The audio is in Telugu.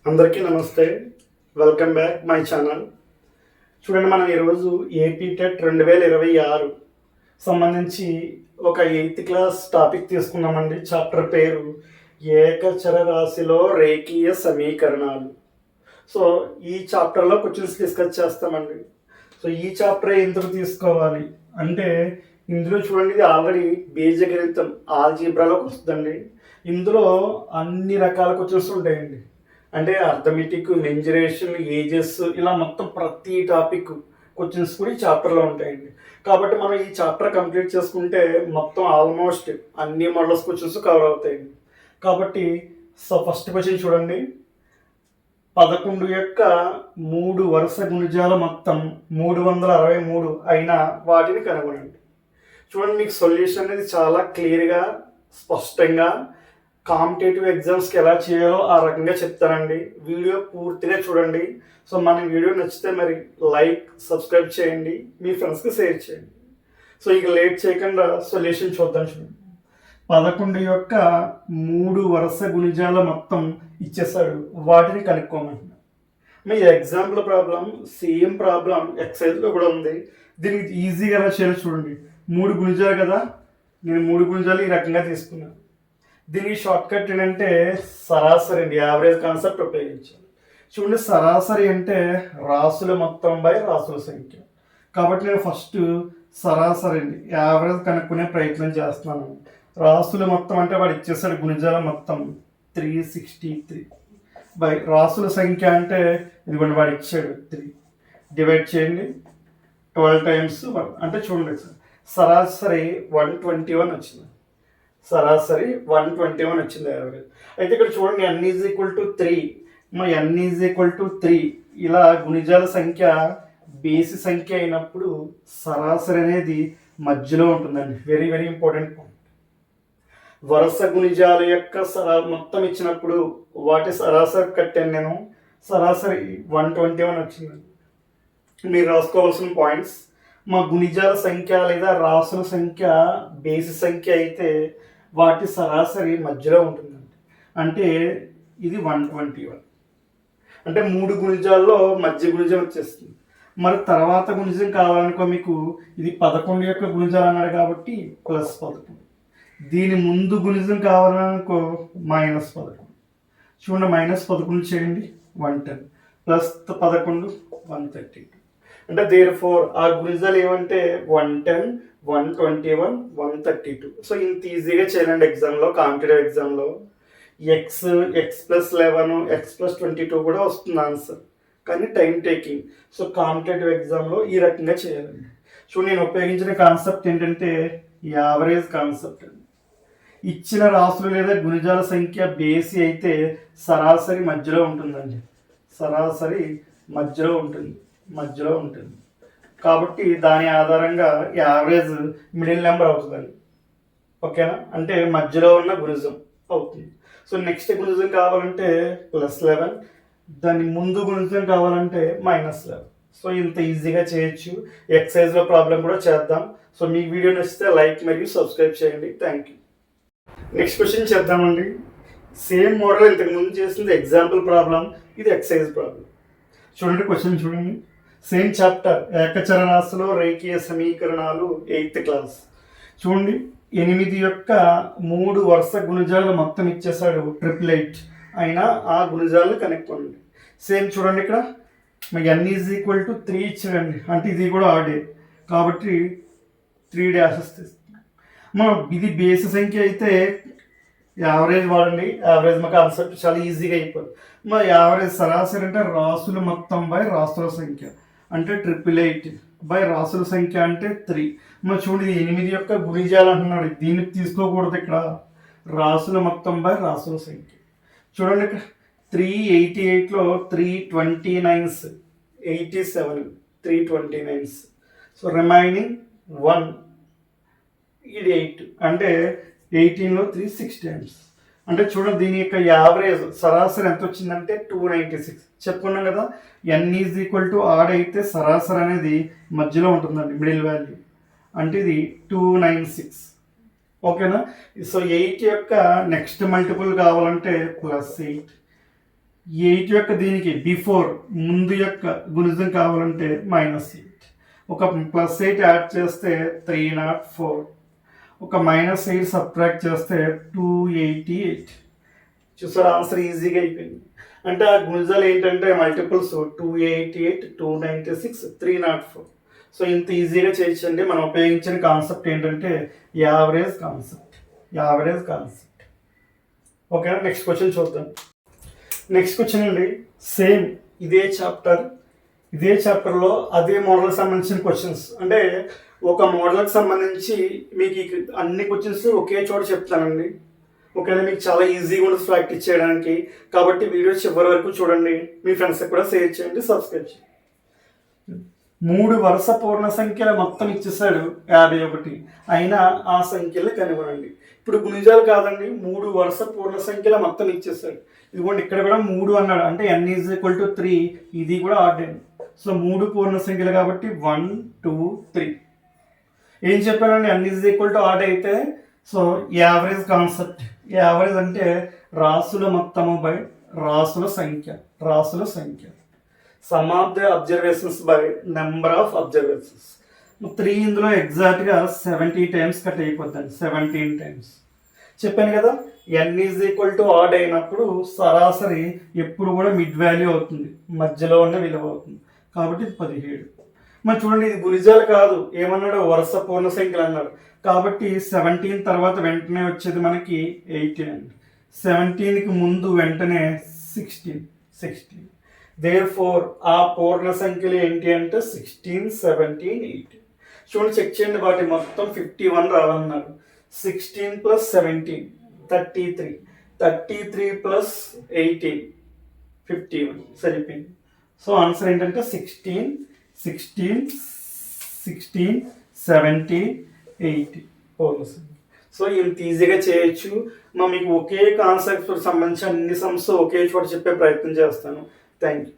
అందరికీ నమస్తే. Welcome back my channel. చూడండి, మనం ఈరోజు ఏపీ టెట్ 2026 సంబంధించి ఒక 8th క్లాస్ టాపిక్ తీసుకున్నామండి. చాప్టర్ పేరు ఏకచర రాశిలో రేఖీయ సమీకరణాలు. సో ఈ చాప్టర్లో క్వశ్చన్స్ డిస్కస్ చేస్తామండి. సో ఈ చాప్టర్ ఎందుకు తీసుకోవాలి అంటే, ఇందులో చూడండి, ఇది ఆల్రెడీ బీజగణితం ఆల్జీబ్రాలోకి వస్తుందండి. ఇందులో అన్ని రకాల క్వశ్చన్స్ ఉంటాయండి. అంటే అర్థమెటిక్, మెంజరేషన్, ఏజెస్, ఇలా మొత్తం ప్రతి టాపిక్ క్వశ్చన్స్ కూడా ఈ చాప్టర్లో ఉంటాయండి. కాబట్టి మనం ఈ చాప్టర్ కంప్లీట్ చేసుకుంటే మొత్తం ఆల్మోస్ట్ అన్ని మోడల్స్ క్వశ్చన్స్ కవర్ అవుతాయండి. కాబట్టి ఫస్ట్ క్వశ్చన్ చూడండి. 11 యొక్క 3 వరుస గుణిజాల మొత్తం 363 అయినా వాటిని కనుగొనండి. చూడండి, మీకు సొల్యూషన్ అనేది చాలా క్లియర్గా, స్పష్టంగా కాంపిటేటివ్ ఎగ్జామ్స్కి ఎలా చేయాలో ఆ రకంగా చెప్తానండి. వీడియో పూర్తిగా చూడండి. సో మన వీడియో నచ్చితే మరి లైక్, సబ్స్క్రైబ్ చేయండి, మీ ఫ్రెండ్స్కి షేర్ చేయండి. సో ఇక లేట్ చేయకుండా సొల్యూషన్ చూద్దాం. చూడండి, 11 యొక్క 3 వరుస గుణిజాల మొత్తం ఇచ్చేసాడు, వాటిని కనుక్కోమంటున్నాడు. మీ ఎగ్జాంపుల్ ప్రాబ్లం సేమ్ ప్రాబ్లం ఎక్సైజ్లో కూడా ఉంది. దీనికి ఈజీగా ఎలా చేయాలో చూడండి. 3 గుణిజాలు కదా, నేను 3 గుణిజాలు ఈ రకంగా తీసుకున్నాను. దీనికి షార్ట్ కట్ ఏంటంటే సరాసరి అండి, యావరేజ్ కాన్సెప్ట్ ఉపయోగించాలి. చూడండి, సరాసరి అంటే రాసుల మొత్తం బై రాసుల సంఖ్య. కాబట్టి నేను ఫస్ట్ సరాసరి అండి, యావరేజ్ కనుక్కునే ప్రయత్నం చేస్తున్నాను. రాసుల మొత్తం అంటే వాడు ఇచ్చేసాడు గుణిజాల మొత్తం 363 బై రాసుల సంఖ్య అంటే ఇదిగోండి వాడు ఇచ్చాడు 3. డివైడ్ చేయండి 12 times 1 అంటే చూడండి సరాసరి 121 వచ్చింది. సరాసరి 121 వచ్చింది యావరేజ్. అయితే ఇక్కడ చూడండి, n is equal to 3. n is equal to 3 ఇలా గుణిజాల సంఖ్య బేసి సంఖ్య అయినప్పుడు సరాసరి అనేది మధ్యలో ఉంటుందండి. Very very important point. వరుస గుణిజాల యొక్క మొత్తం ఇచ్చినప్పుడు వాటి సరాసరి కట్టాను నేను. సరాసరి 121 వచ్చిందండి. మీరు రాసుకోవాల్సిన పాయింట్స్, మా గుణిజాల సంఖ్య లేదా రాసుల సంఖ్య బేసి సంఖ్య అయితే వాటి సరాసరి మధ్యలో ఉంటుందండి. అంటే ఇది 121 అంటే 3 గుణిజాల్లో మధ్య గుణిజం వచ్చేస్తుంది. మరి తర్వాత గుణిజం కావాలనుకో, మీకు ఇది 11 యొక్క గుణిజాలు అన్నాడు కాబట్టి +11. దీని ముందు గుణిజం కావాలనుకో -11. చూడండి, -11 చేయండి 110 +11 132. అంటే దేర్ఫోర్ ఆ గుణిజాలు ఏమంటే 110, 121, 132. సో ఇంత ఈజీగా చేయండి ఎగ్జామ్లో, కాంపిటేటివ్ ఎగ్జామ్లో. x+11, x+22 కూడా వస్తుంది ఆన్సర్, కానీ టైం టేకింగ్. సో కాంపిటేటివ్ ఎగ్జామ్లో ఈ రకంగా చేయాలండి. సో నేను ఉపయోగించిన కాన్సెప్ట్ ఏంటంటే యావరేజ్ కాన్సెప్ట్. ఇచ్చిన రాసులు లేదా గుణిజాల సంఖ్య బేసి అయితే సరాసరి మధ్యలో ఉంటుందండి. సరాసరి మధ్యలో ఉంటుంది. కాబట్టి దాని ఆధారంగా యావరేజ్ మిడిల్ నెంబర్ అవుతుందండి. ఓకేనా, అంటే మధ్యలో ఉన్న గుణిజం అవుతుంది. సో నెక్స్ట్ గుణిజం కావాలంటే +11, దాని ముందు గుణిజం కావాలంటే -11. సో ఇంత ఈజీగా చేయొచ్చు. ఎక్సైజ్లో ప్రాబ్లం కూడా చేద్దాం. సో మీ వీడియో నచ్చితే లైక్ మరియు సబ్స్క్రైబ్ చేయండి. Thank you. నెక్స్ట్ క్వశ్చన్ చేద్దామండి. సేమ్ మోడల్ ఇంతకుముందు చేసింది ఎగ్జాంపుల్ ప్రాబ్లం, ఇది ఎక్సైజ్ ప్రాబ్లం. చూడండి, క్వశ్చన్ చూడండి. సేమ్ చాప్టర్ ఏకచర రాశిలో రేఖీయ సమీకరణాలు 8th క్లాస్. చూడండి, 8 యొక్క 3 వరుస గుణిజాలు మొత్తం ఇచ్చేసాడు 888 అయినా ఆ గుణిజాలను కనుక్కోండి. సేమ్ చూడండి, ఇక్కడ n ఈజ్ ఈక్వల్ టు 3 ఇచ్చాడండి, అంటే ఇది కూడా ఆడే కాబట్టి 3 డాషెస్ తీస్తాం. ఇది బేసి సంఖ్య అయితే యావరేజ్ వాడండి. యావరేజ్ మా కాన్సెప్ట్ చాలా ఈజీగా అయిపోతుంది. మా యావరేజ్ సరాసరి అంటే రాసుల మొత్తం బై రాసుల సంఖ్య అంటే 888 బై రాసుల సంఖ్య అంటే 3. మరి చూడండి, 8 యొక్క గుణిజాలు అంటున్నాడు, దీన్ని తీసుకోకూడదు. ఇక్కడ రాసుల మొత్తం బై రాసుల సంఖ్య. చూడండి, ఇక్కడ 388లో 329s 87, 329s. సో రిమైనింగ్ 1, ఇది 8 అంటే 18లో 3 6 times. అంటే చూడండి, దీని యొక్క యావరేజ్ సరాసరి ఎంత వచ్చిందంటే 296. చెప్పుకున్నాం కదా, n is equal to odd అయితే సరాసరి అనేది మధ్యలో ఉంటుందండి, మిడిల్ వాల్యూ. అంటే ఇది 296. ఓకేనా. సో 8 యొక్క నెక్స్ట్ మల్టిపుల్ కావాలంటే +8. 8 యొక్క దీనికి బిఫోర్ ముందు యొక్క గుణిజం కావాలంటే -8. ఒక +8 యాడ్ చేస్తే 304. ఒక -8 సబ్ట్రాక్ట్ చేస్తే 288. చూసారా, ఆన్సర్ ఈజీగా అయిపోయింది. అంటే ఆ గుణిజాలు ఏంటంటే మల్టిపుల్స్ 288, 296, 304. సో ఇంత ఈజీగా చేయొచ్చండి. మనం ఉపయోగించిన కాన్సెప్ట్ ఏంటంటే average concept. Okay, next question చూద్దాం. నెక్స్ట్ క్వశ్చన్ అండి, సేమ్ ఇదే చాప్టర్లో అదే మోడల్కి సంబంధించిన క్వశ్చన్స్. అంటే ఒక మోడల్కి సంబంధించి మీకు అన్ని క్వశ్చన్స్ ఒకే చోట చెప్తానండి. ఓకేనా, మీకు చాలా ఈజీగా ఉంటుంది ప్రాక్టీస్ చేయడానికి. కాబట్టి వీడియో చివరి వరకు చూడండి, మీ ఫ్రెండ్స్కి కూడా షేర్ చేయండి, సబ్స్క్రైబ్ చేయండి. 3 వరుస పూర్ణ సంఖ్యల మొత్తం ఇచ్చేసాడు 51. అయినా ఆ సంఖ్యలు కనుగొనండి. ఇప్పుడు గుణిజాలు కాదండి, 3 వరుస పూర్ణ సంఖ్యల మొత్తం ఇచ్చేసాడు. ఇదిగోండి, ఇక్కడ కూడా 3 అన్నాడు, అంటే n=3. ఇది కూడా ఆడ్. సో 3 పూర్ణ సంఖ్యలు కాబట్టి 1, 2, 3. ఏం చెప్పానండి, n=ఆడ్ అయితే సో యావరేజ్ కాన్సెప్ట్. యావరేజ్ అంటే రాసుల మొత్తము బై రాసుల సంఖ్య. Some of the observations by number of observations. 3 ఇందులో ఎగ్జాక్ట్గా 70 టైమ్స్ కట్ అయిపోతుంది, 17 టైమ్స్. చెప్పాను కదా, n=ఆడ్ అయినప్పుడు సరాసరి ఎప్పుడు కూడా మిడ్ వాల్యూ అవుతుంది, మధ్యలో ఉన్న విలువ అవుతుంది. కాబట్టి ఇది 17. మరి చూడండి, ఇది గుణిజాలు కాదు, ఏమన్నాడు, వరుస పూర్ణ సంఖ్యలు అన్నాడు. కాబట్టి 17 తర్వాత వెంటనే వచ్చేది మనకి 18 అండి. 17కి ముందు వెంటనే 16. దేర్ఫోర్ ఆ పూర్ణ సంఖ్యలు ఏంటి అంటే 16, 17, 18. చూడండి, చెక్ చేయండి, వాటి మొత్తం 51 రావాలన్నారు. 16 + 17 33. 33 + 18 51. సరిపోయింది. సో ఆన్సర్ ఏంటంటే 16, 17, 18 పూర్ణ సంఖ్య. సో ఇంత ఈజీగా చేయొచ్చు. మీకు ఒకే కాన్సెప్ట్ సంబంధించి అన్ని సమ్స్ ఒకే చోట చెప్పే ప్రయత్నం చేస్తాను. Thank you.